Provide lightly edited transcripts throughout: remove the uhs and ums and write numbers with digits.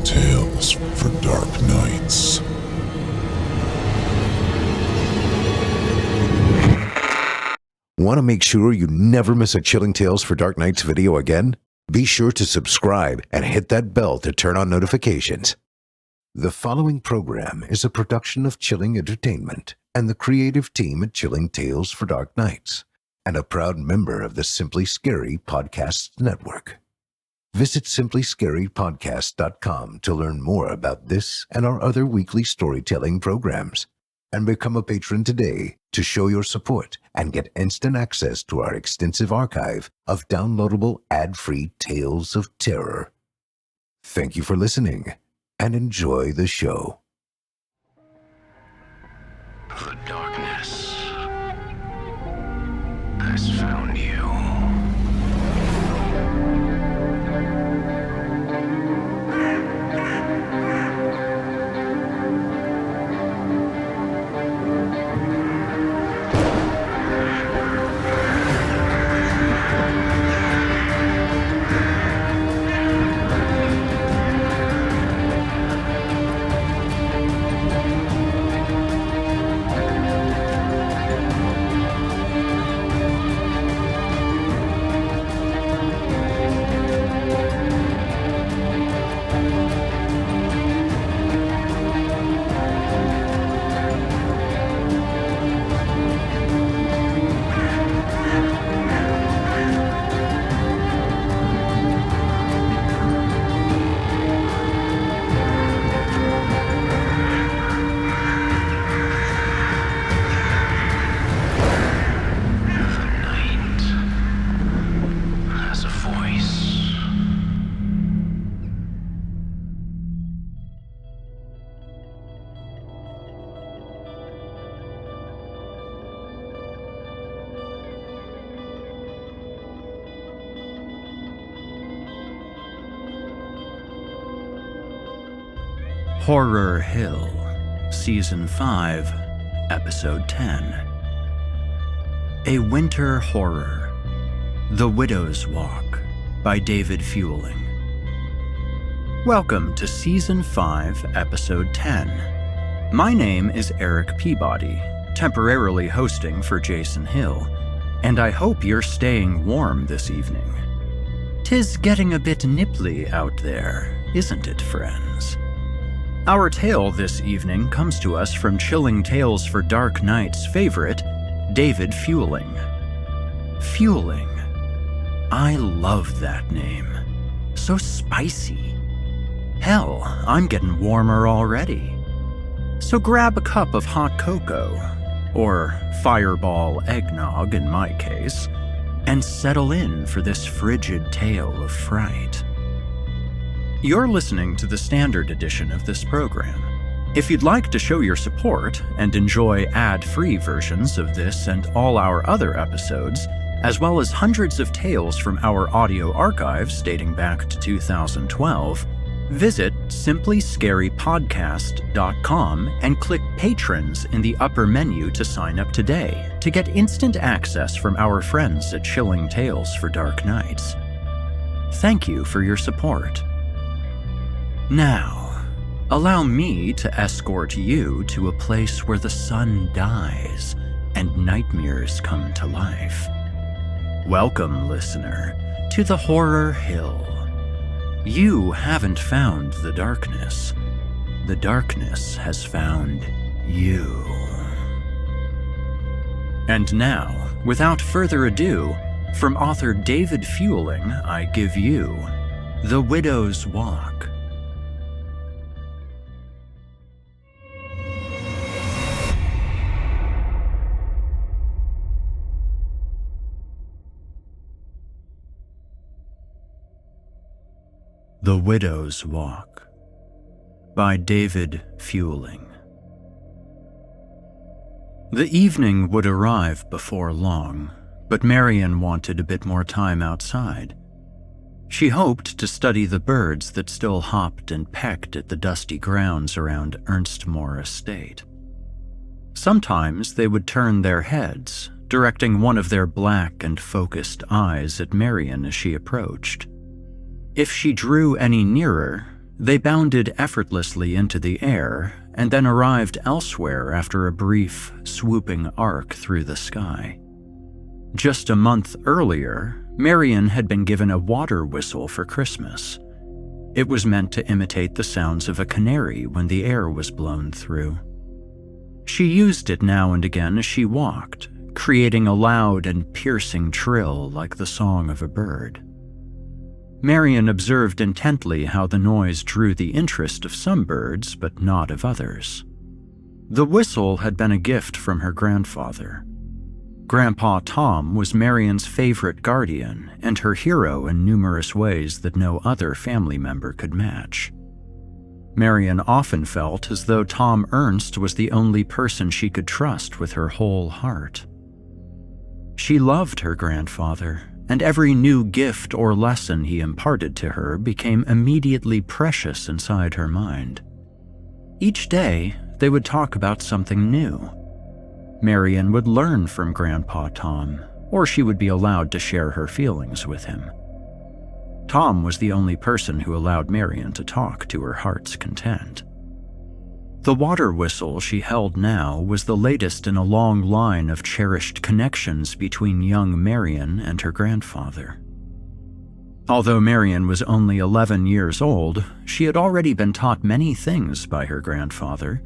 Chilling Tales for Dark Nights. Want to make sure you never miss a Chilling Tales for Dark Nights video again? Be sure to subscribe and hit that bell to turn on notifications. The following program is a production of Chilling Entertainment and the creative team at Chilling Tales for Dark Nights, and a proud member of the Simply Scary Podcasts Network. Visit simplyscarypodcast.com to learn more about this and our other weekly storytelling programs, and become a patron today to show your support and get instant access to our extensive archive of downloadable ad-free tales of terror. Thank you for listening and enjoy the show. The darkness has found you. Horror Hill, Season 5, Episode 10. A Winter Horror, The Widow's Walk, by David Feuling. Welcome to Season 5, Episode 10. My name is Erik Peabody, temporarily hosting for Jason Hill, and I hope you're staying warm this evening. 'Tis getting a bit nipply out there, isn't it, friends? Our tale this evening comes to us from Chilling Tales for Dark Nights' favorite, David Feuling. Feuling. I love that name. So spicy. Hell, I'm getting warmer already. So grab a cup of hot cocoa, or fireball eggnog in my case, and settle in for this frigid tale of fright. You're listening to the standard edition of this program. If you'd like to show your support and enjoy ad-free versions of this and all our other episodes, as well as hundreds of tales from our audio archives dating back to 2012, visit simplyscarypodcast.com and click Patrons in the upper menu to sign up today to get instant access from our friends at Chilling Tales for Dark Nights. Thank you for your support. Now, allow me to escort you to a place where the sun dies and nightmares come to life. Welcome, listener, to the Horror Hill. You haven't found the darkness. The darkness has found you. And now, without further ado, from author David Feuling, I give you The Widow's Walk. The Widow's Walk, by David Feuling. The evening would arrive before long, but Marian wanted a bit more time outside. She hoped to study the birds that still hopped and pecked at the dusty grounds around Ernstmoor Estate. Sometimes they would turn their heads, directing one of their black and focused eyes at Marian as she approached. If she drew any nearer, They bounded effortlessly into the air and then arrived elsewhere after a brief, swooping arc through the sky. Just a month earlier, Marion had been given a water whistle for Christmas. It was meant to imitate the sounds of a canary when the air was blown through. She used it now and again as she walked, creating a loud and piercing trill like the song of a bird. Marion observed intently how the noise drew the interest of some birds, but not of others. The whistle had been a gift from her grandfather. Grandpa Tom was Marion's favorite guardian and her hero in numerous ways that no other family member could match. Marion often felt as though Tom Ernst was the only person she could trust with her whole heart. She loved her grandfather, and every new gift or lesson he imparted to her became immediately precious inside her mind. Each day, they would talk about something new. Marion would learn from Grandpa Tom, or she would be allowed to share her feelings with him. Tom was the only person who allowed Marion to talk to her heart's content. The water whistle she held now was the latest in a long line of cherished connections between young Marion and her grandfather. Although Marion was only 11 years old, she had already been taught many things by her grandfather.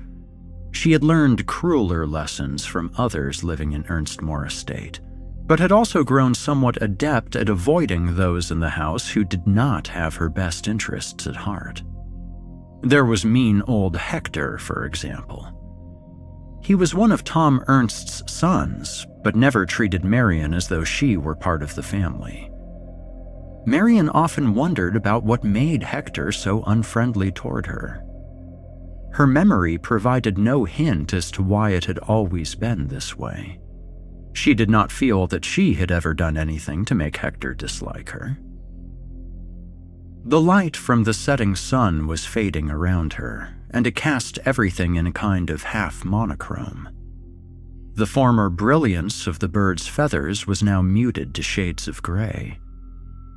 She had learned crueler lessons from others living in Ernstmore Estate, but had also grown somewhat adept at avoiding those in the house who did not have her best interests at heart. There was mean old Hector, for example. He was one of Tom Ernst's sons, but never treated Marion as though she were part of the family. Marion often wondered about what made Hector so unfriendly toward her. Her memory provided no hint as to why it had always been this way. She did not feel that she had ever done anything to make Hector dislike her. The light from the setting sun was fading around her, and it cast everything in a kind of half-monochrome. The former brilliance of the bird's feathers was now muted to shades of gray.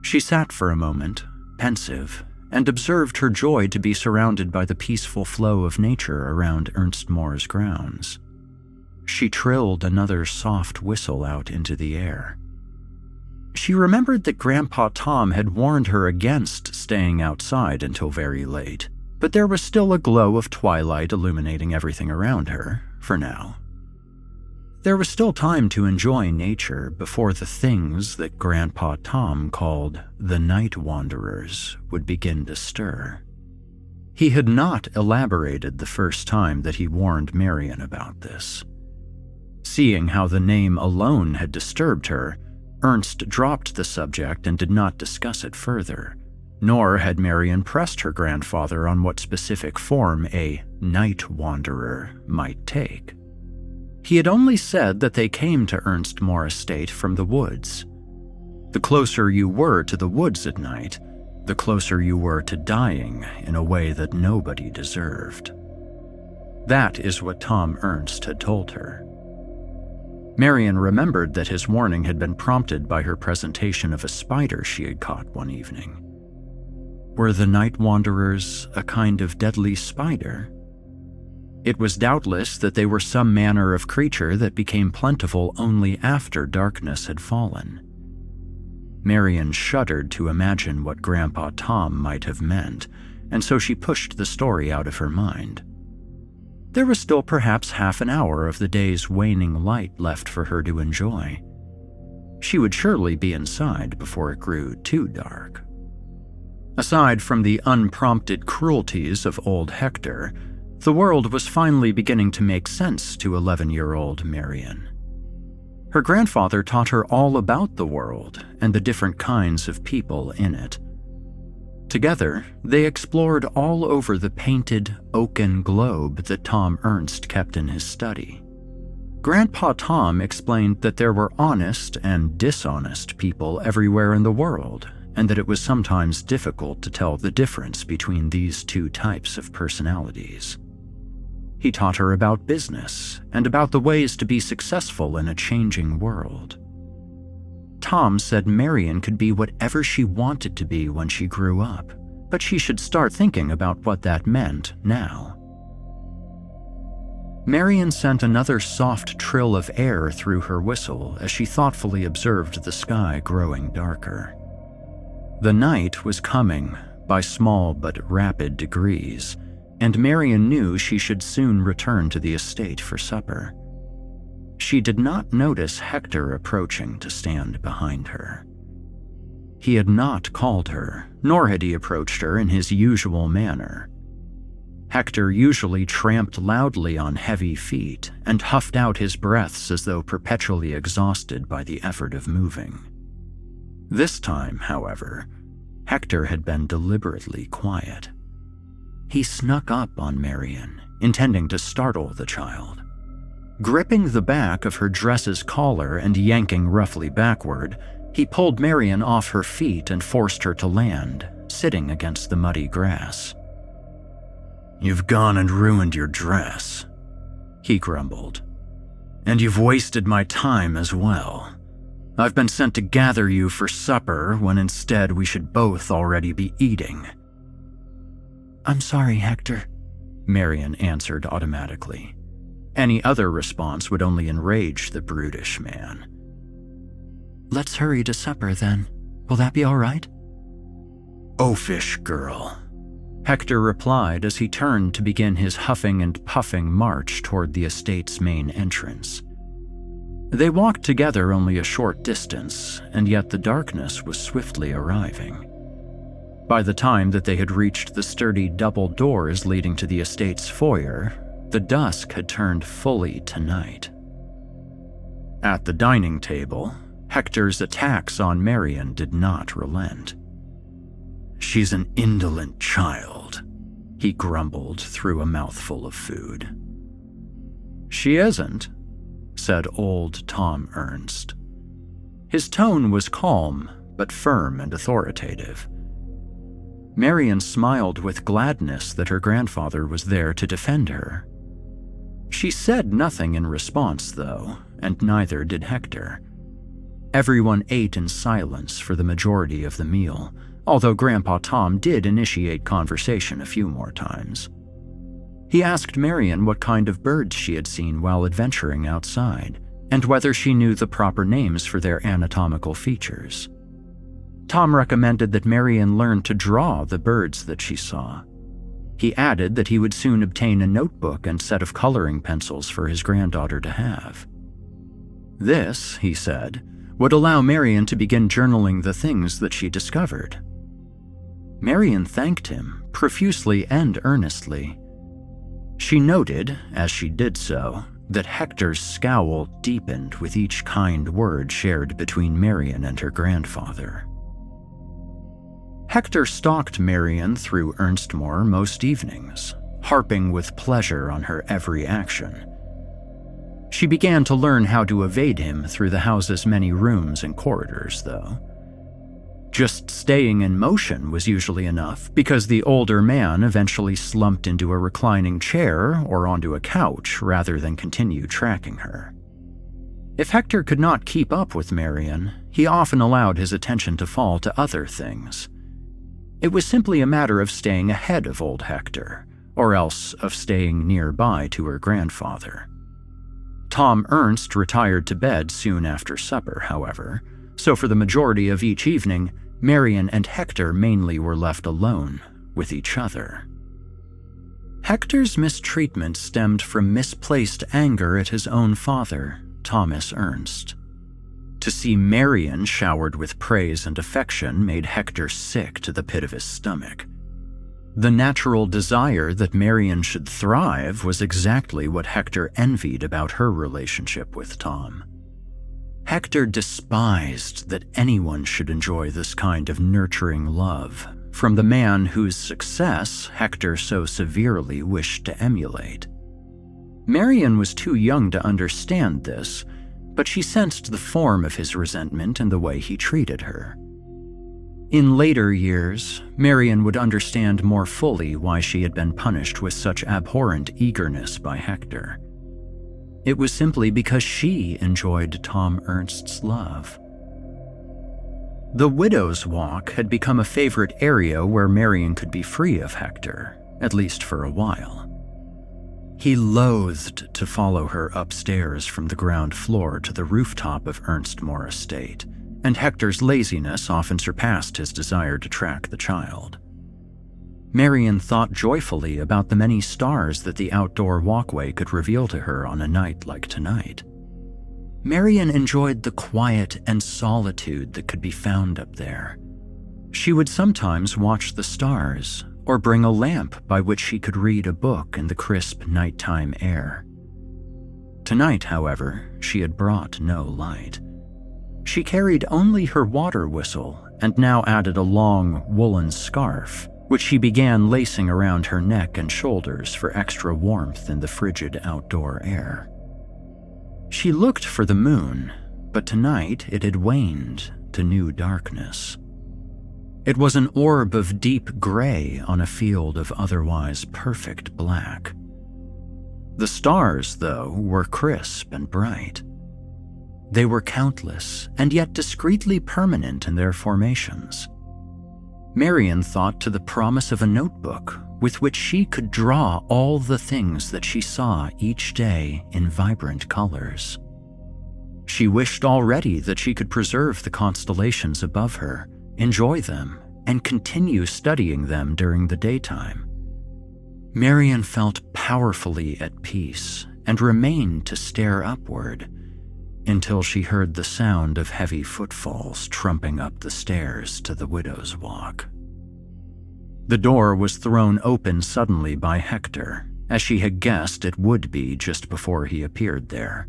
She sat for a moment, pensive, and observed her joy to be surrounded by the peaceful flow of nature around Ernstmore's grounds. She trilled another soft whistle out into the air. She remembered that Grandpa Tom had warned her against staying outside until very late, but there was still a glow of twilight illuminating everything around her, for now. There was still time to enjoy nature before the things that Grandpa Tom called the night wanderers would begin to stir. He had not elaborated the first time that he warned Marion about this. Seeing how the name alone had disturbed her, Ernst dropped the subject and did not discuss it further, nor had Marion pressed her grandfather on what specific form a night wanderer might take. He had only said that they came to Ernstmore Estate from the woods. The closer you were to the woods at night, the closer you were to dying in a way that nobody deserved. That is what Tom Ernst had told her. Marion remembered that his warning had been prompted by her presentation of a spider she had caught one evening. Were the night wanderers a kind of deadly spider? It was doubtless that they were some manner of creature that became plentiful only after darkness had fallen. Marion shuddered to imagine what Grandpa Tom might have meant, and so she pushed the story out of her mind. There was still perhaps half an hour of the day's waning light left for her to enjoy. She would surely be inside before it grew too dark. Aside from the unprompted cruelties of old Hector, the world was finally beginning to make sense to 11-year-old Marion. Her grandfather taught her all about the world and the different kinds of people in it. Together, they explored all over the painted, oaken globe that Tom Ernst kept in his study. Grandpa Tom explained that there were honest and dishonest people everywhere in the world, and that it was sometimes difficult to tell the difference between these two types of personalities. He taught her about business and about the ways to be successful in a changing world. Tom said Marion could be whatever she wanted to be when she grew up, but she should start thinking about what that meant now. Marian sent another soft trill of air through her whistle as she thoughtfully observed the sky growing darker. The night was coming by small but rapid degrees, and Marian knew she should soon return to the estate for supper. She did not notice Hector approaching to stand behind her. He had not called her, nor had he approached her in his usual manner. Hector usually tramped loudly on heavy feet and huffed out his breaths as though perpetually exhausted by the effort of moving. This time, however, Hector had been deliberately quiet. He snuck up on Marian, intending to startle the child. Gripping the back of her dress's collar and yanking roughly backward, he pulled Marian off her feet and forced her to land, sitting against the muddy grass. "You've gone and ruined your dress," he grumbled. "And you've wasted my time as well. I've been sent to gather you for supper when instead we should both already be eating." "I'm sorry, Hector," Marian answered automatically. Any other response would only enrage the brutish man. "Let's hurry to supper then. Will that be all right?" "Oafish girl," Hector replied as he turned to begin his huffing and puffing march toward the estate's main entrance. They walked together only a short distance, and yet the darkness was swiftly arriving. By the time that they had reached the sturdy double doors leading to the estate's foyer, the dusk had turned fully to night. At the dining table, Hector's attacks on Marian did not relent. "She's an indolent child," he grumbled through a mouthful of food. "She isn't," said old Tom Ernst. His tone was calm, but firm and authoritative. Marian smiled with gladness that her grandfather was there to defend her. She said nothing in response, though, and neither did Hector. Everyone ate in silence for the majority of the meal, although Grandpa Tom did initiate conversation a few more times. He asked Marian what kind of birds she had seen while adventuring outside, and whether she knew the proper names for their anatomical features. Tom recommended that Marian learn to draw the birds that she saw. He added that he would soon obtain a notebook and set of coloring pencils for his granddaughter to have. This, he said, would allow Marian to begin journaling the things that she discovered. Marian thanked him, profusely and earnestly. She noted, as she did so, that Hector's scowl deepened with each kind word shared between Marian and her grandfather. Hector stalked Marian through Ernstmoor most evenings, harping with pleasure on her every action. She began to learn how to evade him through the house's many rooms and corridors, though. Just staying in motion was usually enough, because the older man eventually slumped into a reclining chair or onto a couch rather than continue tracking her. If Hector could not keep up with Marian, he often allowed his attention to fall to other things. It was simply a matter of staying ahead of old Hector, or else of staying nearby to her grandfather. Tom Ernst retired to bed soon after supper, however, so for the majority of each evening, Marian and Hector mainly were left alone with each other. Hector's mistreatment stemmed from misplaced anger at his own father, Thomas Ernst. To see Marian showered with praise and affection made Hector sick to the pit of his stomach. The natural desire that Marian should thrive was exactly what Hector envied about her relationship with Tom. Hector despised that anyone should enjoy this kind of nurturing love from the man whose success Hector so severely wished to emulate. Marian was too young to understand this, but she sensed the form of his resentment in the way he treated her. In later years, Marian would understand more fully why she had been punished with such abhorrent eagerness by Hector. It was simply because she enjoyed Tom Ernst's love. The Widow's Walk had become a favorite area where Marion could be free of Hector, at least for a while. He loathed to follow her upstairs from the ground floor to the rooftop of Ernstmore Estate, and Hector's laziness often surpassed his desire to track the child. Marion thought joyfully about the many stars that the outdoor walkway could reveal to her on a night like tonight. Marion enjoyed the quiet and solitude that could be found up there. She would sometimes watch the stars, or bring a lamp by which she could read a book in the crisp nighttime air. Tonight, however, she had brought no light. She carried only her water whistle and now added a long woolen scarf, which she began lacing around her neck and shoulders for extra warmth in the frigid outdoor air. She looked for the moon, but tonight it had waned to new darkness. It was an orb of deep gray on a field of otherwise perfect black. The stars, though, were crisp and bright. They were countless and yet discreetly permanent in their formations. Marion thought to the promise of a notebook with which she could draw all the things that she saw each day in vibrant colors. She wished already that she could preserve the constellations above her, enjoy them, and continue studying them during the daytime. Marion felt powerfully at peace and remained to stare upward until she heard the sound of heavy footfalls trumping up the stairs to the Widow's Walk. The door was thrown open suddenly by Hector, as she had guessed it would be just before he appeared there.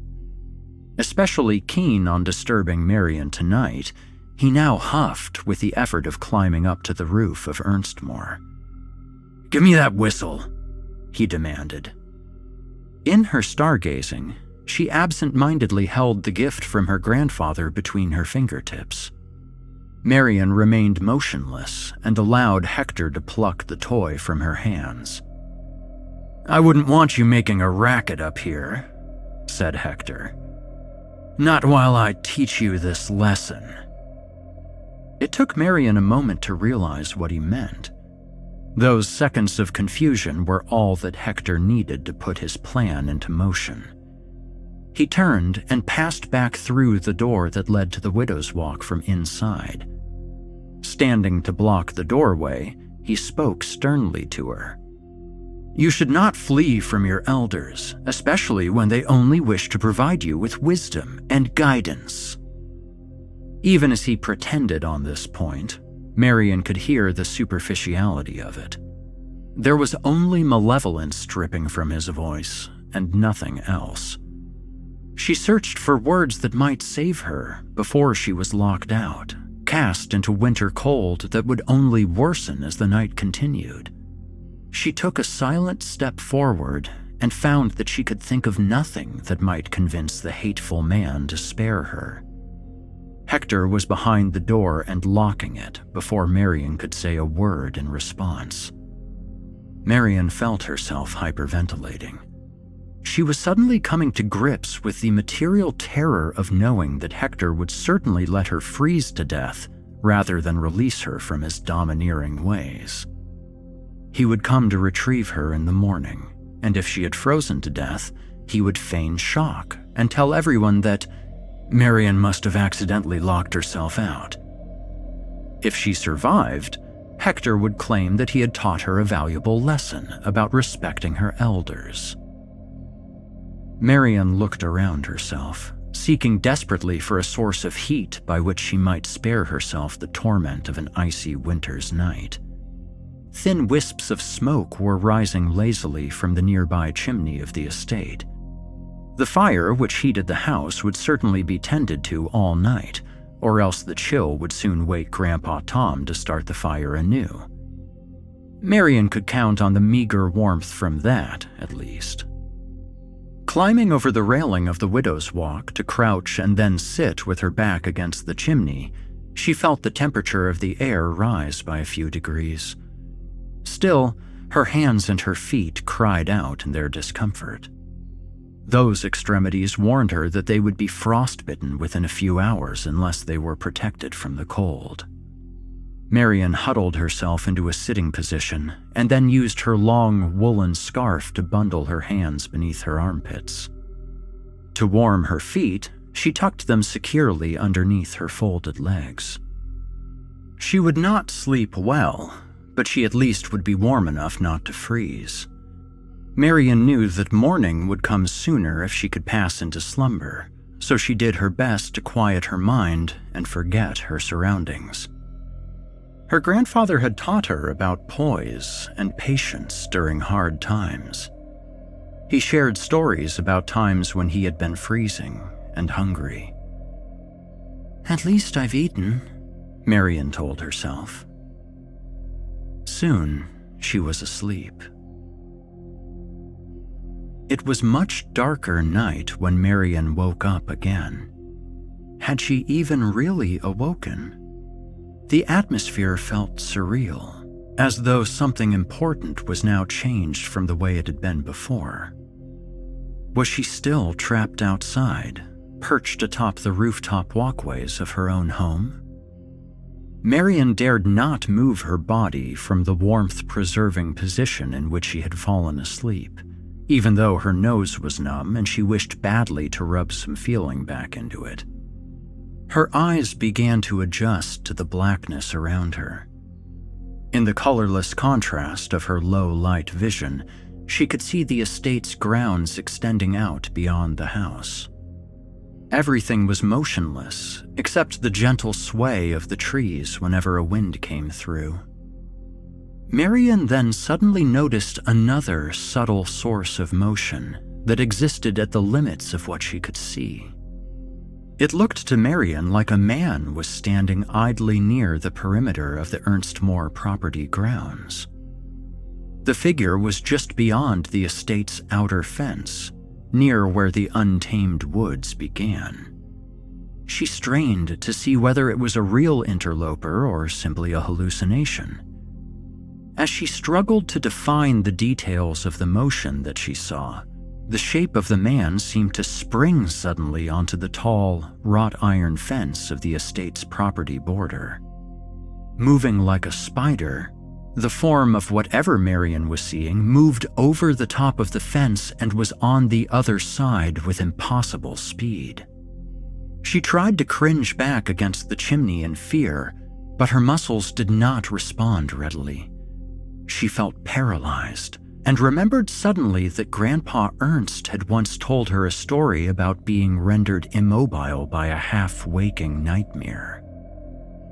Especially keen on disturbing Marion tonight, he now huffed with the effort of climbing up to the roof of Ernstmore. "Give me that whistle," he demanded. In her stargazing, she absent-mindedly held the gift from her grandfather between her fingertips. Marion remained motionless and allowed Hector to pluck the toy from her hands. "I wouldn't want you making a racket up here," said Hector. "Not while I teach you this lesson." It took Marion a moment to realize what he meant. Those seconds of confusion were all that Hector needed to put his plan into motion. He turned and passed back through the door that led to the Widow's Walk from inside. Standing to block the doorway, he spoke sternly to her. "You should not flee from your elders, especially when they only wish to provide you with wisdom and guidance." Even as he pretended on this point, Marion could hear the superficiality of it. There was only malevolence dripping from his voice, and nothing else. She searched for words that might save her before she was locked out, cast into winter cold that would only worsen as the night continued. She took a silent step forward and found that she could think of nothing that might convince the hateful man to spare her. Hector was behind the door and locking it before Marion could say a word in response. Marion felt herself hyperventilating. She was suddenly coming to grips with the material terror of knowing that Hector would certainly let her freeze to death rather than release her from his domineering ways. He would come to retrieve her in the morning, and if she had frozen to death, he would feign shock and tell everyone that Marion must have accidentally locked herself out. If she survived, Hector would claim that he had taught her a valuable lesson about respecting her elders. Marion looked around herself, seeking desperately for a source of heat by which she might spare herself the torment of an icy winter's night. Thin wisps of smoke were rising lazily from the nearby chimney of the estate. The fire which heated the house would certainly be tended to all night, or else the chill would soon wake Grandpa Tom to start the fire anew. Marion could count on the meager warmth from that, at least. Climbing over the railing of the Widow's Walk to crouch and then sit with her back against the chimney, she felt the temperature of the air rise by a few degrees. Still, her hands and her feet cried out in their discomfort. Those extremities warned her that they would be frostbitten within a few hours unless they were protected from the cold. Marian huddled herself into a sitting position and then used her long woolen scarf to bundle her hands beneath her armpits. To warm her feet, she tucked them securely underneath her folded legs. She would not sleep well, but she at least would be warm enough not to freeze. Marian knew that morning would come sooner if she could pass into slumber, so she did her best to quiet her mind and forget her surroundings. Her grandfather had taught her about poise and patience during hard times. He shared stories about times when he had been freezing and hungry. "At least I've eaten," Marian told herself. Soon, she was asleep. It was much darker night when Marian woke up again. Had she even really awoken? The atmosphere felt surreal, as though something important was now changed from the way it had been before. Was she still trapped outside, perched atop the rooftop walkways of her own home? Marian dared not move her body from the warmth-preserving position in which she had fallen asleep, even though her nose was numb and she wished badly to rub some feeling back into it. Her eyes began to adjust to the blackness around her. In the colorless contrast of her low-light vision, she could see the estate's grounds extending out beyond the house. Everything was motionless, except the gentle sway of the trees whenever a wind came through. Marian then suddenly noticed another subtle source of motion that existed at the limits of what she could see. It looked to Marian like a man was standing idly near the perimeter of the Ernst Moore property grounds. The figure was just beyond the estate's outer fence, near where the untamed woods began. She strained to see whether it was a real interloper or simply a hallucination. As she struggled to define the details of the motion that she saw, the shape of the man seemed to spring suddenly onto the tall, wrought iron fence of the estate's property border. Moving like a spider, the form of whatever Marian was seeing moved over the top of the fence and was on the other side with impossible speed. She tried to cringe back against the chimney in fear, but her muscles did not respond readily. She felt paralyzed and remembered suddenly that Grandpa Ernst had once told her a story about being rendered immobile by a half-waking nightmare.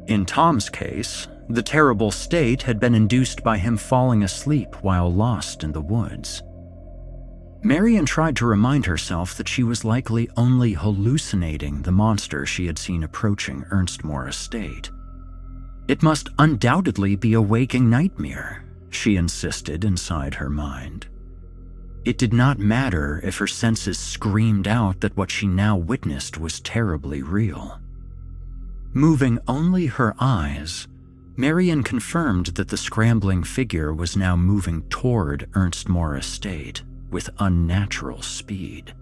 In Tom's case, the terrible state had been induced by him falling asleep while lost in the woods. Marian tried to remind herself that she was likely only hallucinating the monster she had seen approaching Ernst Moore Estate. It must undoubtedly be a waking nightmare, she insisted inside her mind. It did not matter if her senses screamed out that what she now witnessed was terribly real. Moving only her eyes, Marian confirmed that the scrambling figure was now moving toward Ernst Moore Estate with unnatural speed.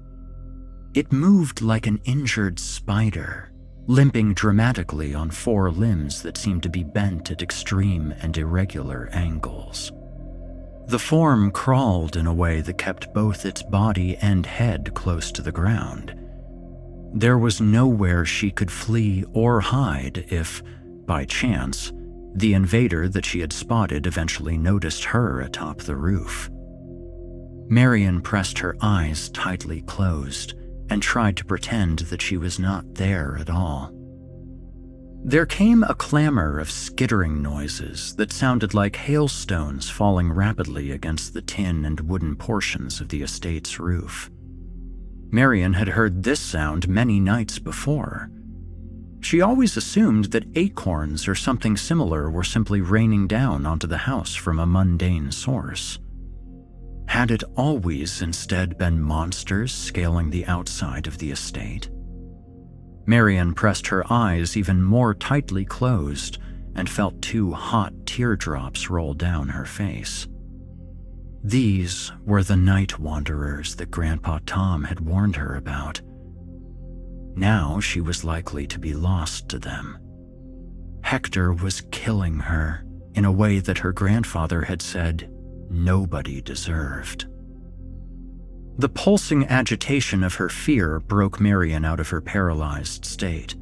It moved like an injured spider, limping dramatically on four limbs that seemed to be bent at extreme and irregular angles. The form crawled in a way that kept both its body and head close to the ground. There was nowhere she could flee or hide if, by chance, the invader that she had spotted eventually noticed her atop the roof. Marian pressed her eyes tightly closed and tried to pretend that she was not there at all. There came a clamor of skittering noises that sounded like hailstones falling rapidly against the tin and wooden portions of the estate's roof. Marian had heard this sound many nights before. She always assumed that acorns or something similar were simply raining down onto the house from a mundane source. Had it always instead been monsters scaling the outside of the estate? Marian pressed her eyes even more tightly closed and felt two hot teardrops roll down her face. These were the night wanderers that Grandpa Tom had warned her about. Now she was likely to be lost to them. Hector was killing her in a way that her grandfather had said nobody deserved. The pulsing agitation of her fear broke Marian out of her paralyzed state.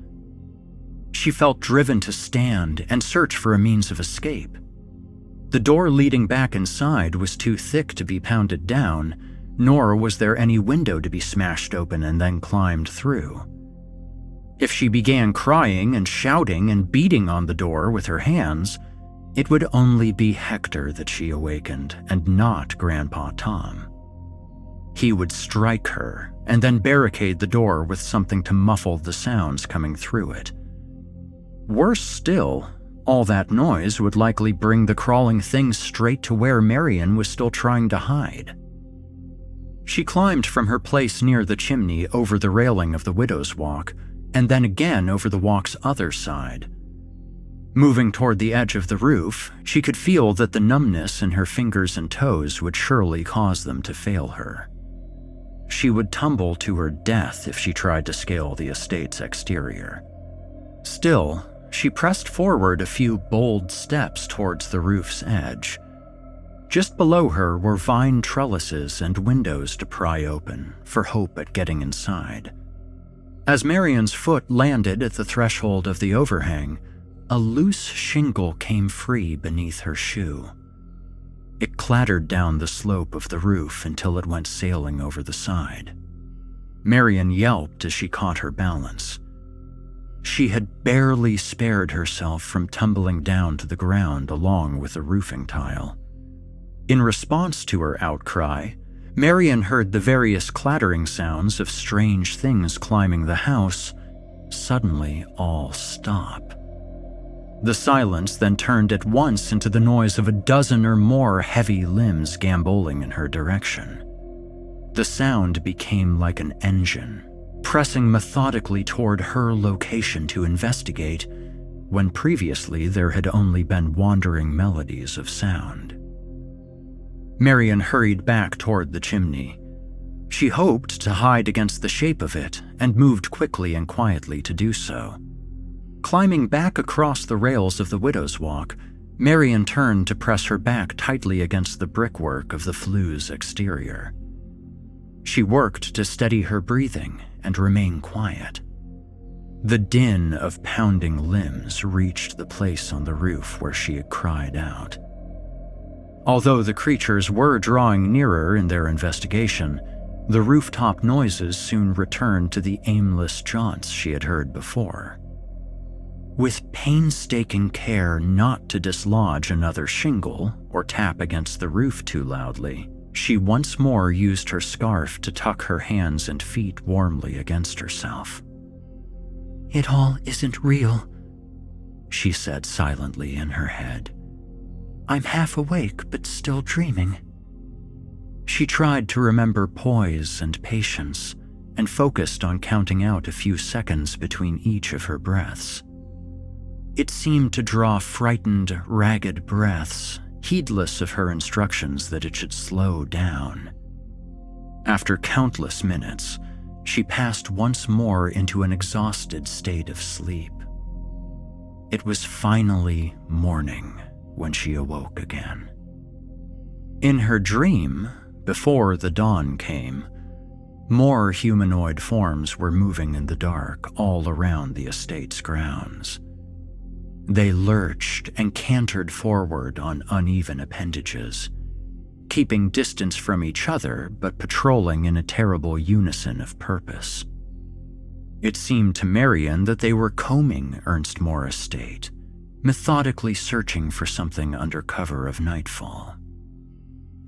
She felt driven to stand and search for a means of escape. The door leading back inside was too thick to be pounded down, nor was there any window to be smashed open and then climbed through. If she began crying and shouting and beating on the door with her hands, it would only be Hector that she awakened and not Grandpa Tom. He would strike her and then barricade the door with something to muffle the sounds coming through it. Worse still, all that noise would likely bring the crawling thing straight to where Marian was still trying to hide. She climbed from her place near the chimney over the railing of the Widow's Walk, and then again over the walk's other side. Moving toward the edge of the roof, she could feel that the numbness in her fingers and toes would surely cause them to fail her. She would tumble to her death if she tried to scale the estate's exterior. Still, she pressed forward a few bold steps towards the roof's edge. Just below her were vine trellises and windows to pry open for hope at getting inside. As Marian's foot landed at the threshold of the overhang, a loose shingle came free beneath her shoe. It clattered down the slope of the roof until it went sailing over the side. Marian yelped as she caught her balance. She had barely spared herself from tumbling down to the ground along with the roofing tile. In response to her outcry, Marian heard the various clattering sounds of strange things climbing the house suddenly all stop. The silence then turned at once into the noise of a dozen or more heavy limbs gamboling in her direction. The sound became like an engine, pressing methodically toward her location to investigate, when previously there had only been wandering melodies of sound. Marian hurried back toward the chimney. She hoped to hide against the shape of it and moved quickly and quietly to do so. Climbing back across the rails of the Widow's Walk, Marian turned to press her back tightly against the brickwork of the flue's exterior. She worked to steady her breathing and remain quiet. The din of pounding limbs reached the place on the roof where she had cried out. Although the creatures were drawing nearer in their investigation, the rooftop noises soon returned to the aimless jaunts she had heard before. With painstaking care not to dislodge another shingle or tap against the roof too loudly, she once more used her scarf to tuck her hands and feet warmly against herself. "It all isn't real," she said silently in her head. "I'm half awake but still dreaming." She tried to remember poise and patience and focused on counting out a few seconds between each of her breaths. It seemed to draw frightened, ragged breaths, heedless of her instructions that it should slow down. After countless minutes, she passed once more into an exhausted state of sleep. It was finally morning when she awoke again. In her dream, before the dawn came, more humanoid forms were moving in the dark all around the estate's grounds. They lurched and cantered forward on uneven appendages, keeping distance from each other but patrolling in a terrible unison of purpose. It seemed to Marian that they were combing Ernstmoor Estate, methodically searching for something under cover of nightfall.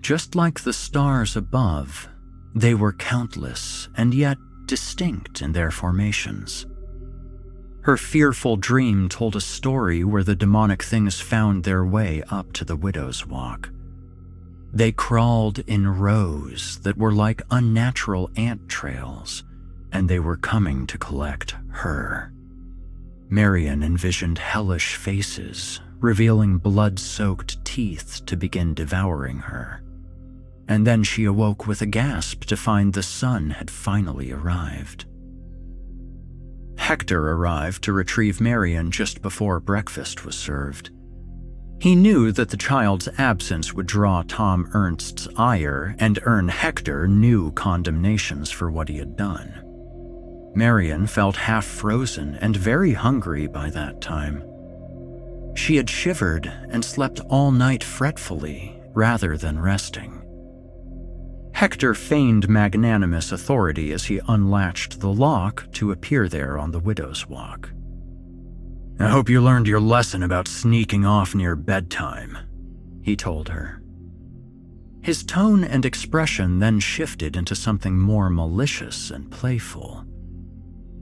Just like the stars above, they were countless and yet distinct in their formations. Her fearful dream told a story where the demonic things found their way up to the Widow's Walk. They crawled in rows that were like unnatural ant trails, and they were coming to collect her. Marian envisioned hellish faces, revealing blood-soaked teeth to begin devouring her. and then she awoke with a gasp to find the sun had finally arrived. Hector arrived to retrieve Marion just before breakfast was served. He knew that the child's absence would draw Tom Ernst's ire and earn Hector new condemnations for what he had done. Marion felt half frozen and very hungry by that time. She had shivered and slept all night fretfully rather than resting. Hector feigned magnanimous authority as he unlatched the lock to appear there on the widow's walk. "I hope you learned your lesson about sneaking off near bedtime," he told her. His tone and expression then shifted into something more malicious and playful.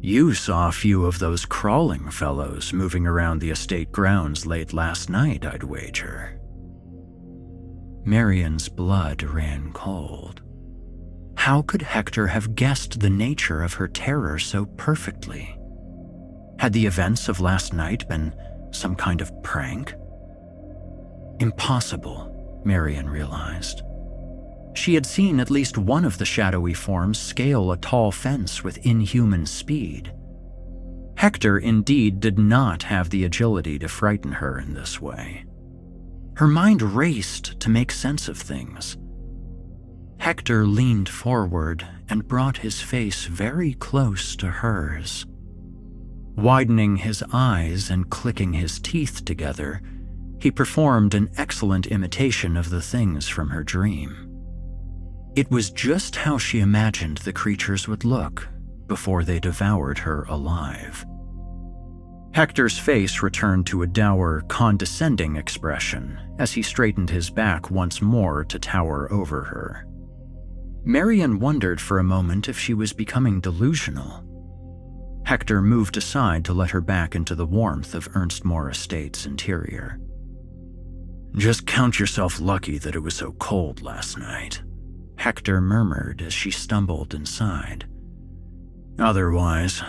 "You saw a few of those crawling fellows moving around the estate grounds late last night, I'd wager." Marion's blood ran cold. How could Hector have guessed the nature of her terror so perfectly? Had the events of last night been some kind of prank? Impossible, Marion realized. She had seen at least one of the shadowy forms scale a tall fence with inhuman speed. Hector indeed did not have the agility to frighten her in this way. Her mind raced to make sense of things. Hector leaned forward and brought his face very close to hers. Widening his eyes and clicking his teeth together, he performed an excellent imitation of the things from her dream. It was just how she imagined the creatures would look before they devoured her alive. Hector's face returned to a dour, condescending expression as he straightened his back once more to tower over her. Marion wondered for a moment if she was becoming delusional. Hector moved aside to let her back into the warmth of Ernstmore Estate's interior. "Just count yourself lucky that it was so cold last night," Hector murmured as she stumbled inside. "Otherwise,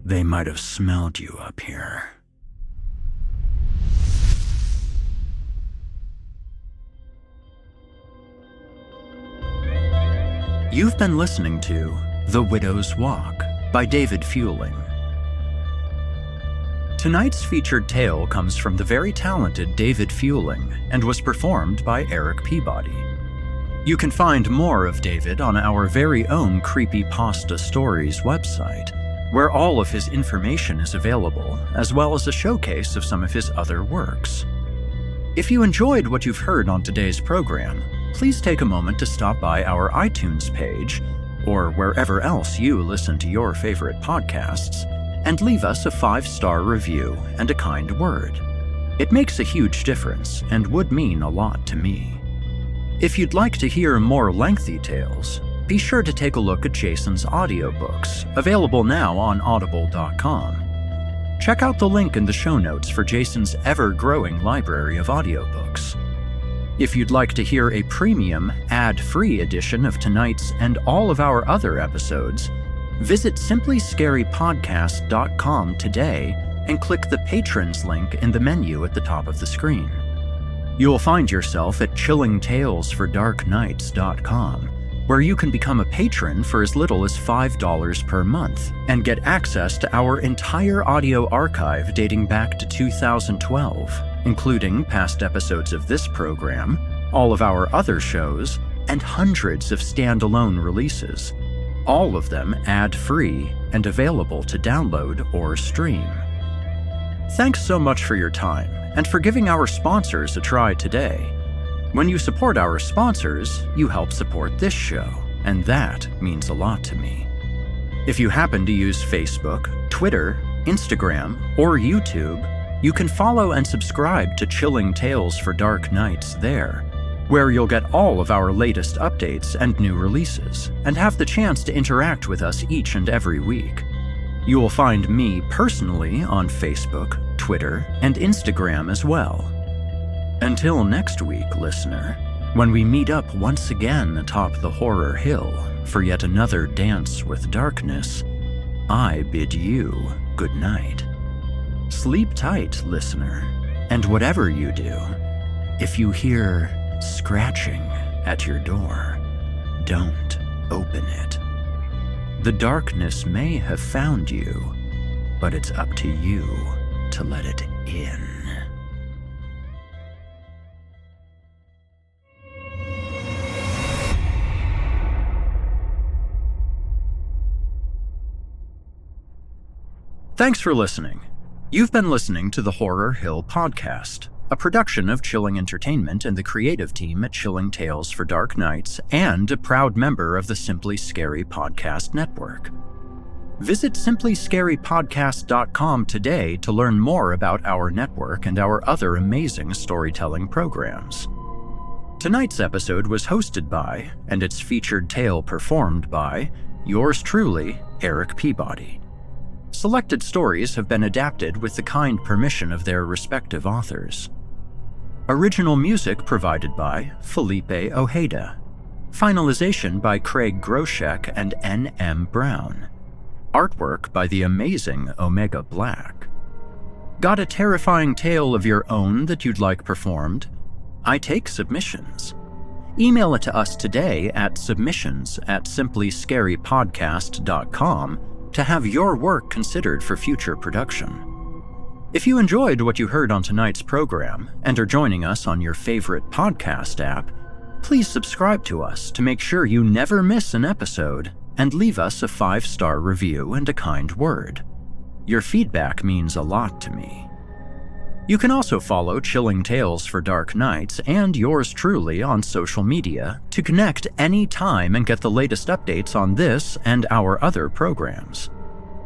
they might have smelled you up here." You've been listening to The Widow's Walk by David Feuling. Tonight's featured tale comes from the very talented David Feuling and was performed by Erik Peabody. You can find more of David on our very own Creepypasta Stories website, where all of his information is available, as well as a showcase of some of his other works. If you enjoyed what you've heard on today's program, please take a moment to stop by our iTunes page, or wherever else you listen to your favorite podcasts, and leave us a 5-star review and a kind word. It makes a huge difference and would mean a lot to me. If you'd like to hear more lengthy tales, be sure to take a look at Jason's audiobooks, available now on audible.com. Check out the link in the show notes for Jason's ever-growing library of audiobooks. If you'd like to hear a premium, ad-free edition of tonight's and all of our other episodes, visit simplyscarypodcast.com today and click the Patrons link in the menu at the top of the screen. You'll find yourself at chillingtalesfordarknights.com, where you can become a patron for as little as $5 per month and get access to our entire audio archive dating back to 2012, including past episodes of this program, all of our other shows, and hundreds of standalone releases, all of them ad-free and available to download or stream. Thanks so much for your time and for giving our sponsors a try today. When you support our sponsors, you help support this show, and that means a lot to me. If you happen to use Facebook, Twitter, Instagram, or YouTube, you can follow and subscribe to Chilling Tales for Dark Nights there, where you'll get all of our latest updates and new releases, and have the chance to interact with us each and every week. You will find me personally on Facebook, Twitter, and Instagram as well. Until next week, listener, when we meet up once again atop the horror hill for yet another dance with darkness, I bid you good night. Sleep tight, listener, and whatever you do, if you hear scratching at your door. Don't open it. The darkness may have found you, but it's up to you to let it in. Thanks for listening. You've been listening to the Horror Hill Podcast, a production of Chilling Entertainment and the creative team at Chilling Tales for Dark Nights, and a proud member of the Simply Scary Podcast Network. Visit simplyscarypodcast.com today to learn more about our network and our other amazing storytelling programs. Tonight's episode was hosted by, and its featured tale performed by, yours truly, Erik Peabody. Selected stories have been adapted with the kind permission of their respective authors. Original music provided by Felipe Ojeda. Finalization by Craig Groshek and N.M. Brown. Artwork by the amazing Omega Black. Got a terrifying tale of your own that you'd like performed? I take submissions. Email it to us today at submissions@simplyscarypodcast.com to have your work considered for future production. If you enjoyed what you heard on tonight's program and are joining us on your favorite podcast app, please subscribe to us to make sure you never miss an episode and leave us a 5-star review and a kind word. Your feedback means a lot to me. You can also follow Chilling Tales for Dark Nights and yours truly on social media to connect anytime and get the latest updates on this and our other programs.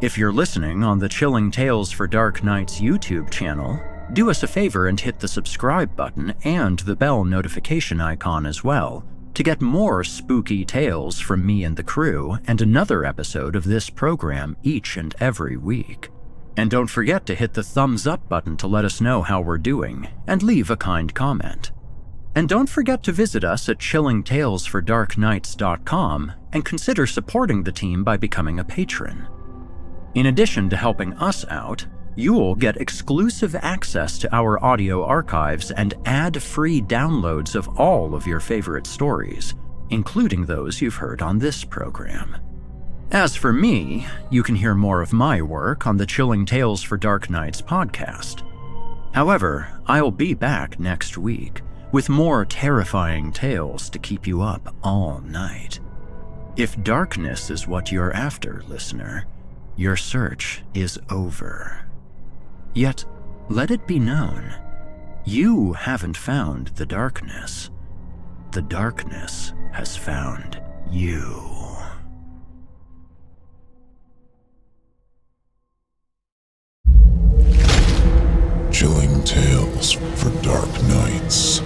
If you're listening on the Chilling Tales for Dark Nights YouTube channel, do us a favor and hit the subscribe button and the bell notification icon as well to get more spooky tales from me and the crew and another episode of this program each and every week. And don't forget to hit the thumbs up button to let us know how we're doing, and leave a kind comment. And don't forget to visit us at chillingtalesfordarknights.com and consider supporting the team by becoming a patron. In addition to helping us out, you'll get exclusive access to our audio archives and ad-free downloads of all of your favorite stories, including those you've heard on this program. As for me, you can hear more of my work on the Chilling Tales for Dark Nights podcast. However, I'll be back next week with more terrifying tales to keep you up all night. If darkness is what you're after, listener, your search is over. Yet, let it be known, you haven't found the darkness. The darkness has found you. Chilling Tales for Dark Nights.